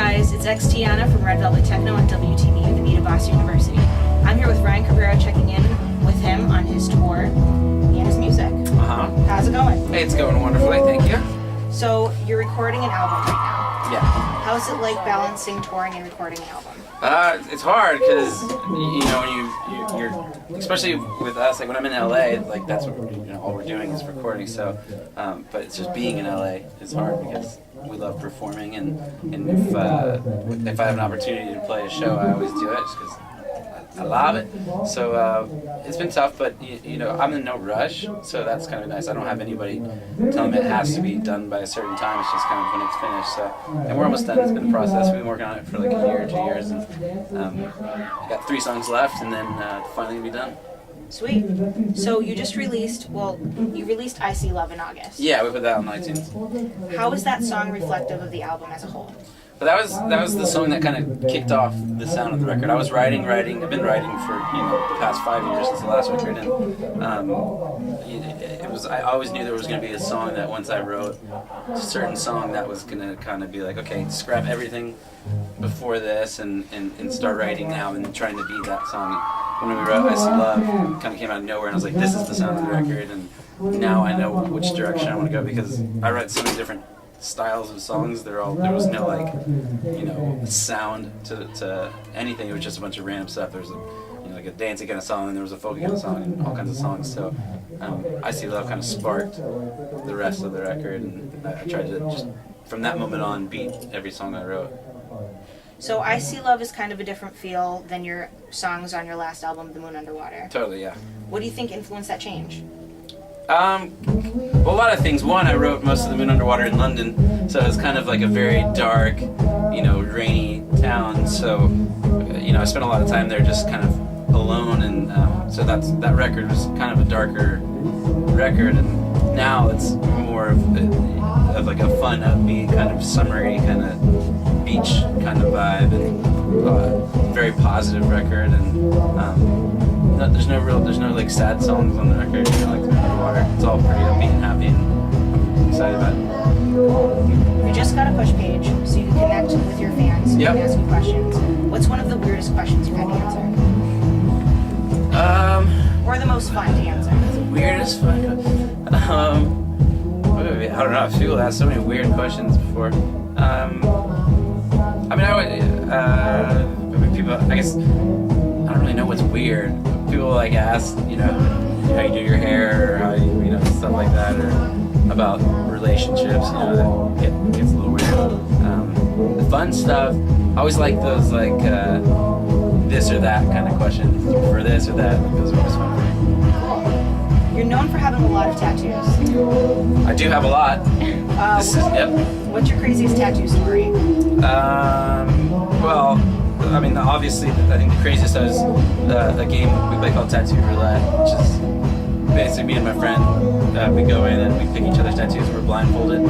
guys, it's Xtiana from Red Velvet Techno on WTV, the beat of Boston University. I'm here with Ryan Cabrera, checking in with him on his tour and his music. How's it going? Hey, it's going wonderfully, thank you. So, you're recording an album right now. Yeah. How's it like balancing touring and recording an album? It's hard because you're especially with us, like when I'm in LA, like that's what all we're doing is recording. So, but it's just being in LA is hard because we love performing, and if I have an opportunity to play a show, I always do it just because I love it. So it's been tough, but I'm in no rush, so that's kind of nice. I don't have anybody telling me it has to be done by a certain time. It's just kind of when it's finished. So, and we're almost done. It's been a process. We've been working on it for like a year, 2 years, and I got 3 songs left, and then finally gonna be done. Sweet. So you just released, you released I See Love in August. Yeah, we put that on iTunes. How is that song reflective of the album as a whole? But that was the song that kind of kicked off the sound of the record. I was writing. I've been writing for the past 5 years since the last record, and it was. I always knew there was going to be a song that once I wrote a certain song that was going to kind of be like, okay, scrap everything before this and start writing now and trying to be that song. When we wrote I See Love, it kind of came out of nowhere, and I was like, this is the sound of the record, and now I know which direction I want to go because I write so many different styles of songs. There was no like sound to anything. It was just a bunch of random stuff. There was like a dancey kind of song, and there was a folky kind of song, and all kinds of songs. So I See Love kind of sparked the rest of the record, and I tried to just from that moment on beat every song I wrote. So I See Love is kind of a different feel than your songs on your last album, The Moon Underwater. Totally, yeah. What do you think influenced that change? Well, a lot of things. One, I wrote most of The Moon Underwater in London, so it's kind of like a very dark, rainy town. So, I spent a lot of time there just kind of alone, and so that record was kind of a darker record, and now it's more of like a fun, upbeat, kind of summery, kind of beach kind of vibe, and very positive record, and there's no like sad songs on the record, like The Underwater. It's all pretty upbeat and happy, and I'm excited about it. We just got a push page, so you can connect with your fans and ask you questions. What's one of the weirdest questions you've had to answer? Or the most fun to answer? The weirdest fun? I don't know. People asked so many weird questions before. People, I guess, I don't really know what's weird. People like ask, how you do your hair, or how you, stuff like that, or about relationships, that gets a little weird. The fun stuff, I always like those, like, this or that kind of questions. Do you prefer this or that? Those are always fun for me. You're known for having a lot of tattoos. I do have a lot. What's your craziest tattoo story? Obviously, I think the craziest is a game we play called Tattoo Roulette, which is basically me and my friend, we go in and we pick each other's tattoos. We're blindfolded,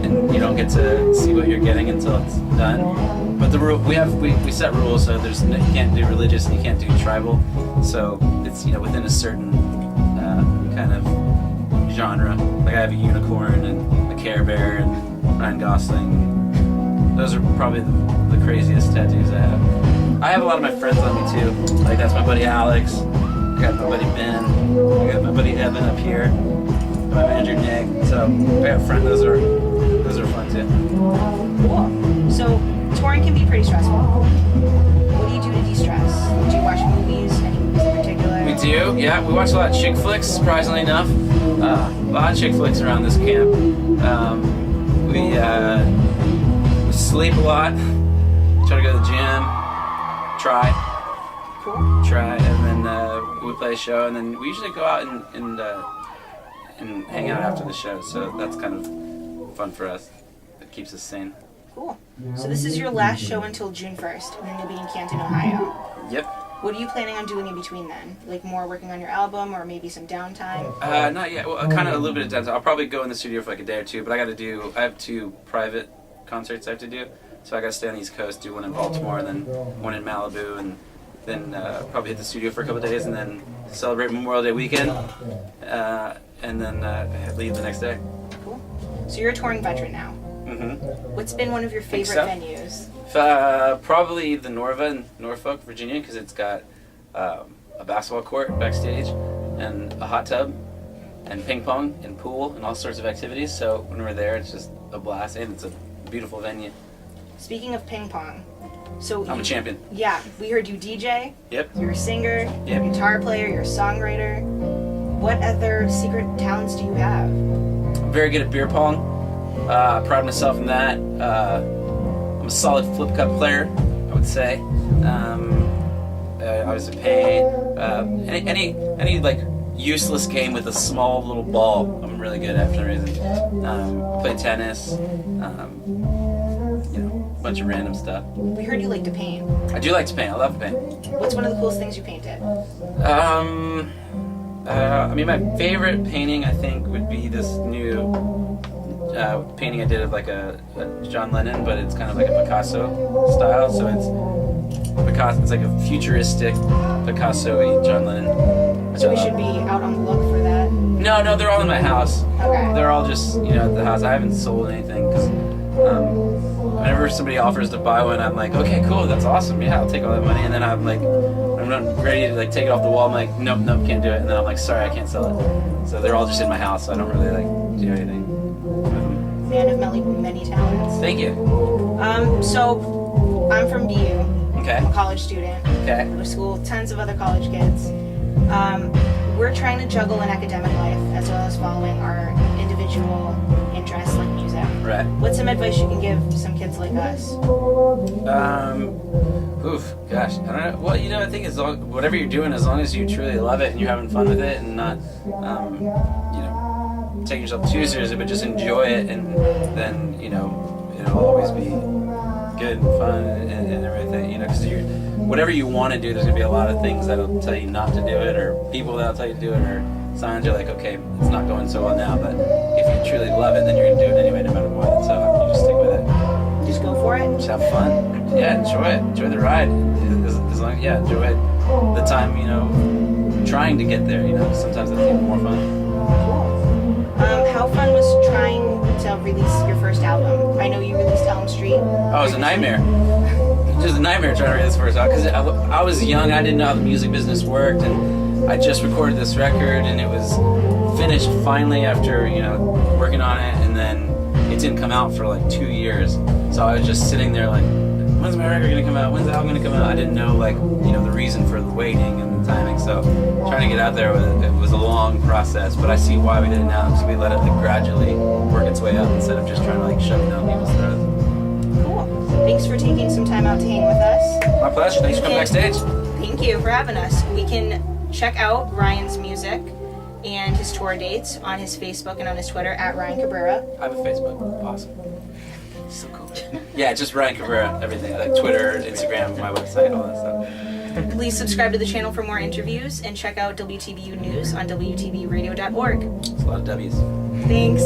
and you don't get to see what you're getting until it's done. But the rule we set rules, so you can't do religious and you can't do tribal. So it's within a certain kind of genre. Like I have a unicorn and a Care Bear and Ryan Gosling. Those are probably the craziest tattoos I have. I have a lot of my friends on me too. Like that's my buddy Alex. I got my buddy Ben. I got my buddy Evan up here. My manager Nick. So I got friends. Those are fun too. Cool. So touring can be pretty stressful. What do you do to de-stress? Do you watch movies? Any movies in particular? We do. Yeah, we watch a lot of chick flicks. Surprisingly enough, a lot of chick flicks around this camp. We sleep a lot. Try to go to the gym. Try, and then we play a show, and then we usually go out and hang out after the show. So that's kind of fun for us. It keeps us sane. Cool. So this is your last show until June 1st, and then you'll be in Canton, Ohio. Yep. What are you planning on doing in between then? Like more working on your album, or maybe some downtime? Not yet. Well, kind of a little bit of downtime. I'll probably go in the studio for like a day or two, but I have 2 private concerts I have to do. So I got to stay on the East Coast, do one in Baltimore, and then one in Malibu, and then probably hit the studio for a couple of days, and then celebrate Memorial Day weekend, and then leave the next day. Cool. So you're a touring veteran now. What's been one of your favorite venues? Probably the Norva in Norfolk, Virginia, because it's got a basketball court backstage and a hot tub and ping pong and pool and all sorts of activities. So when we're there, it's just a blast, and it's a beautiful venue. Speaking of ping pong, so I'm a champion. Yeah, we heard you DJ. Yep. You're a singer. Yep. You're a guitar player. You're a songwriter. What other secret talents do you have? I'm very good at beer pong. I pride myself in that. I'm a solid flip cup player, I would say. I was a pain. Any like useless game with a small little ball, I'm really good at for some reason. I play tennis. A bunch of random stuff. We heard you like to paint. I do like to paint. I love to paint. What's one of the coolest things you painted? I mean, my favorite painting, I think, would be this new painting I did of like a John Lennon, but it's kind of like a Picasso style. So it's Picasso. It's like a futuristic Picasso-y John Lennon. So we should be out on the look for that? No, they're all in my house. Okay. They're all just, at the house. I haven't sold anything because whenever somebody offers to buy one, I'm like, okay, cool, that's awesome. Yeah, I'll take all that money. And then I'm ready to like take it off the wall. I'm like, nope, can't do it. And then I'm like, sorry, I can't sell it. So they're all just in my house. So I don't really like do anything with them. Man of many talents. Thank you. So I'm from BU. Okay. I'm a college student. Okay. I go to school with tons of other college kids. We're trying to juggle an academic life as well as following our individual interests like music. Right. What's some advice you can give some kids like us? Gosh, I don't know. Well, I think whatever you're doing, as long as you truly love it and you're having fun with it and not, take yourself too seriously, but just enjoy it, and then, it'll always be good and fun and everything, because whatever you want to do, there's going to be a lot of things that'll tell you not to do it, or people that'll tell you to do it, or signs you're like, okay, it's not going so well now, but if you truly love it, then you're going to do it anyway, no matter what, so you just stick with it. Just go for it? Just have fun. Yeah, enjoy it. Enjoy the ride. As long enjoy the time, trying to get there, sometimes that's even more fun. How fun was trying to release your first album? I know you released Elm Street. Oh, it was a nightmare. Just a nightmare trying to release this first album, because I was young, I didn't know how the music business worked, and I just recorded this record, and it was finished finally after, working on it, and then it didn't come out for like 2 years. So I was just sitting there like, when's my record gonna come out? When's the album gonna come out? I didn't know the reason for the waiting and the timing. So trying to get out there it was a long process, but I see why we did it now, because we let it gradually work its way up instead of just trying to shove it down people's throats. Cool. Thanks for taking some time out to hang with us. My pleasure. Thanks for coming backstage. Thank you for having us. We can check out Ryan's music and his tour dates on his Facebook and on his Twitter at Ryan Cabrera. I have a Facebook. Awesome. So cool. Yeah, just Ryan Cabrera, everything, like Twitter, Instagram, my website, all that stuff. Please subscribe to the channel for more interviews and check out WTBU News on WTBradio.org. It's a lot of W's. Thanks.